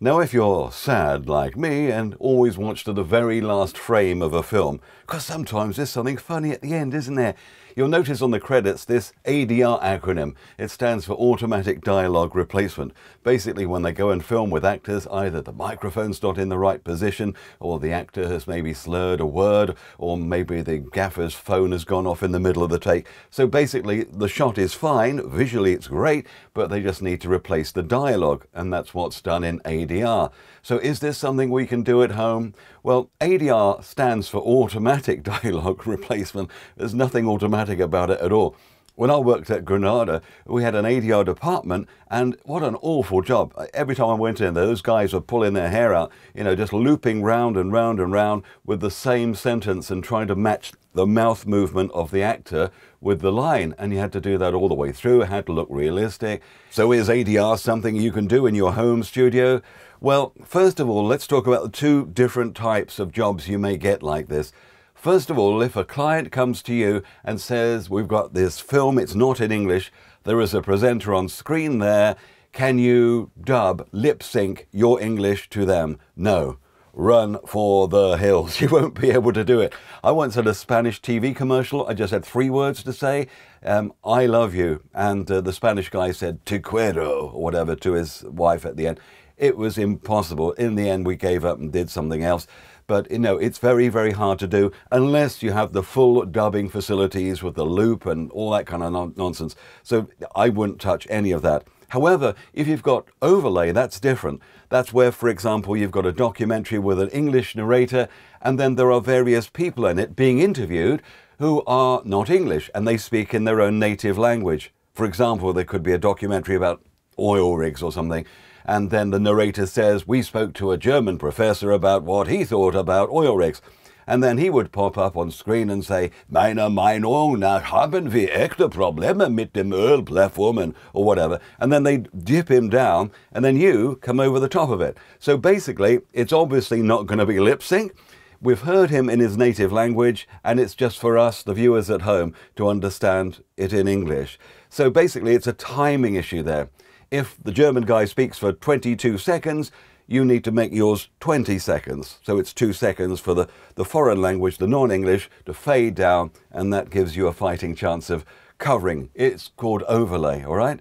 Now, if you're sad like me and always watch to the very last frame of a film, because sometimes there's something funny at the end, isn't there? You'll notice on the credits this ADR acronym. It stands for Automatic Dialogue Replacement. Basically, when they go and film with actors, either the microphone's not in the right position, or the actor has maybe slurred a word, or maybe the gaffer's phone has gone off in the middle of the take. So basically, the shot is fine, visually it's great, but they just need to replace the dialogue, and that's what's done in ADR. So is this something we can do at home? Well, ADR stands for Automatic Dialogue Replacement. There's nothing automatic about it at all. When I worked at Granada, we had an ADR department, and what an awful job. Every time I went in, those guys were pulling their hair out, just looping round and round and round with the same sentence and trying to match the mouth movement of the actor with the line. And you had to do that all the way through. It had to look realistic. So is ADR something you can do in your home studio? Well, first of all, let's talk about the two different types of jobs you may get like this. First of all, if a client comes to you and says, we've got this film, it's not in English, there is a presenter on screen there, can you dub, lip sync your English to them? No. Run for the hills. You won't be able to do it. I once had a Spanish TV commercial. I just had 3 words to say. I love you. And the Spanish guy said, te quiero, or whatever, to his wife at the end. It was impossible. In the end, we gave up and did something else. But, it's very, very hard to do unless you have the full dubbing facilities with the loop and all that kind of nonsense. So I wouldn't touch any of that. However, if you've got overlay, that's different. That's where, for example, you've got a documentary with an English narrator, and then there are various people in it being interviewed who are not English, and they speak in their own native language. For example, there could be a documentary about oil rigs or something, and then the narrator says, we spoke to a German professor about what he thought about oil rigs. And then he would pop up on screen and say, meiner Meinung nach haben wir echte Probleme mit dem Ölplattformen, or whatever. And then they dip him down, and then you come over the top of it. So basically, it's obviously not going to be lip sync. We've heard him in his native language, and it's just for us, the viewers at home, to understand it in English. So basically, it's a timing issue there. If the German guy speaks for 22 seconds, you need to make yours 20 seconds. So it's 2 seconds for the foreign language, the non-English, to fade down, and that gives you a fighting chance of covering. It's called overlay, all right?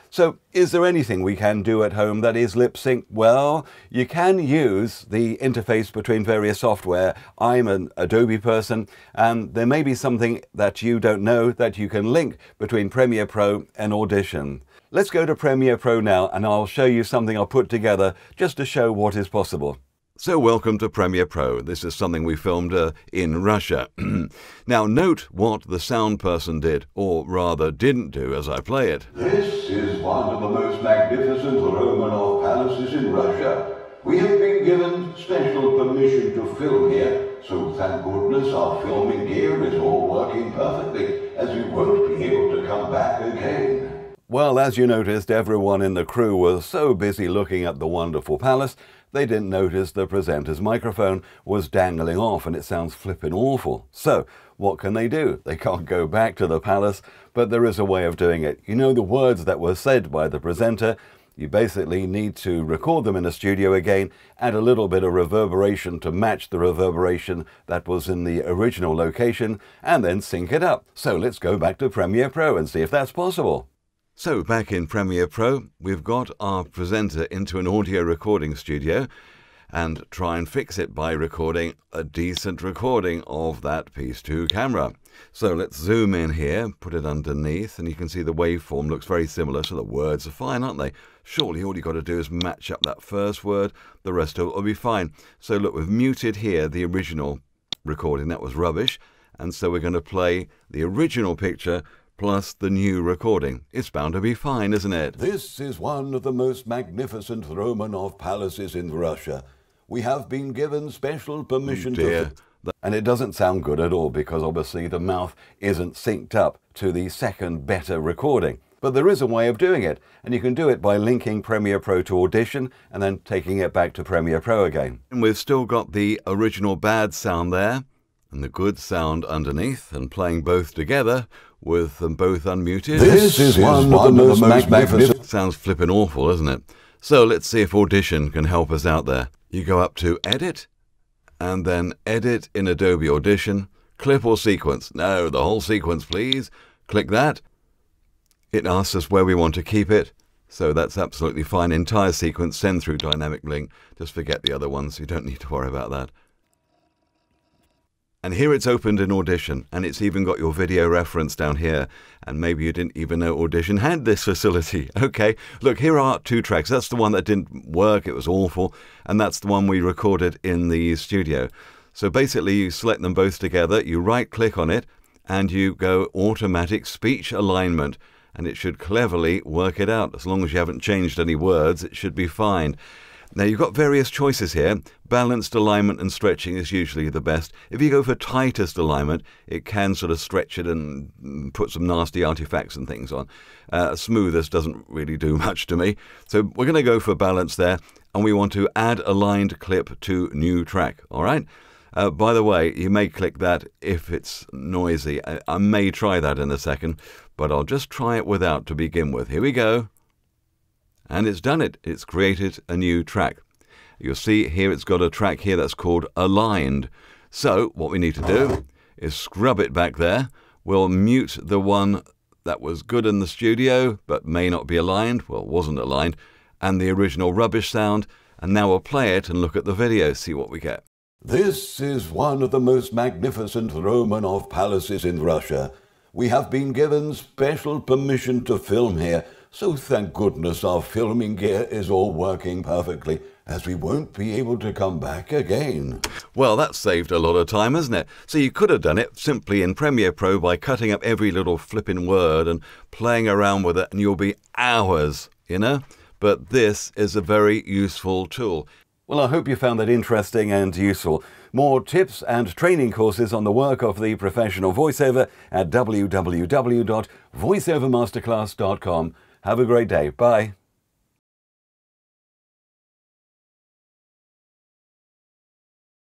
So is there anything we can do at home that is lip sync? Well, you can use the interface between various software. I'm an Adobe person, and there may be something that you don't know that you can link between Premiere Pro and Audition. Let's go to Premiere Pro now, and I'll show you something I'll put together just to show what is possible. So welcome to Premiere Pro. This is something we filmed in Russia. Now note what the sound person did, or rather didn't do as I play it. This is one of the most magnificent Romanov palaces in Russia. We have been given special permission to film here, so thank goodness our filming gear is all working perfectly, as we won't be able to come back again. Well, as you noticed, everyone in the crew was so busy looking at the wonderful palace, they didn't notice the presenter's microphone was dangling off, and it sounds flippin' awful. So, what can they do? They can't go back to the palace, but there is a way of doing it. You know the words that were said by the presenter. You basically need to record them in a studio again, add a little bit of reverberation to match the reverberation that was in the original location, and then sync it up. So let's go back to Premiere Pro and see if that's possible. So back in Premiere Pro, we've got our presenter into an audio recording studio and try and fix it by recording a decent recording of that Piece 2 camera. So let's zoom in here, put it underneath, and you can see the waveform looks very similar, so the words are fine, aren't they? Surely all you've got to do is match up that first word, the rest of it will be fine. So look, we've muted here the original recording, that was rubbish, and so we're going to play the original picture plus the new recording. It's bound to be fine, isn't it? This is one of the most magnificent Romanov palaces in Russia. We have been given special permission to... And it doesn't sound good at all, because obviously the mouth isn't synced up to the second better recording. But there is a way of doing it, and you can do it by linking Premiere Pro to Audition and then taking it back to Premiere Pro again. And we've still got the original bad sound there and the good sound underneath, and playing both together with them both unmuted. This is one of the most magnificent... Sounds flippin' awful, isn't it? So let's see if Audition can help us out there. You go up to Edit, and then Edit in Adobe Audition, Clip or Sequence. No, the whole sequence, please. Click that. It asks us where we want to keep it. So that's absolutely fine. Entire sequence, send through dynamic link. Just forget the other ones. You don't need to worry about that. And here it's opened in Audition, and it's even got your video reference down here. And maybe you didn't even know Audition had this facility. Okay, look, here are 2 tracks. That's the one that didn't work. It was awful. And that's the one we recorded in the studio. So basically, you select them both together, you right-click on it, and you go Automatic Speech Alignment. And it should cleverly work it out. As long as you haven't changed any words, it should be fine. Now, you've got various choices here. Balanced alignment and stretching is usually the best. If you go for tightest alignment, it can sort of stretch it and put some nasty artifacts and things on. Smoothest doesn't really do much to me. So we're going to go for balance there, and we want to add aligned clip to new track, all right? By the way, you may click that if it's noisy. I may try that in a second, but I'll just try it without to begin with. Here we go. And it's done it. It's created a new track. You'll see here it's got a track here that's called Aligned. So what we need to do is scrub it back there. We'll mute the one that was good in the studio but may not be aligned, well, wasn't aligned, and the original rubbish sound. And now we'll play it and look at the video, see what we get. This is one of the most magnificent Romanov palaces in Russia. We have been given special permission to film here, so thank goodness our filming gear is all working perfectly, as we won't be able to come back again. Well, that saved a lot of time, hasn't it? So you could have done it simply in Premiere Pro by cutting up every little flipping word and playing around with it, and you'll be hours, you know? But this is a very useful tool. Well, I hope you found that interesting and useful. More tips and training courses on the work of the professional voiceover at www.voiceovermasterclass.com. Have a great day. Bye.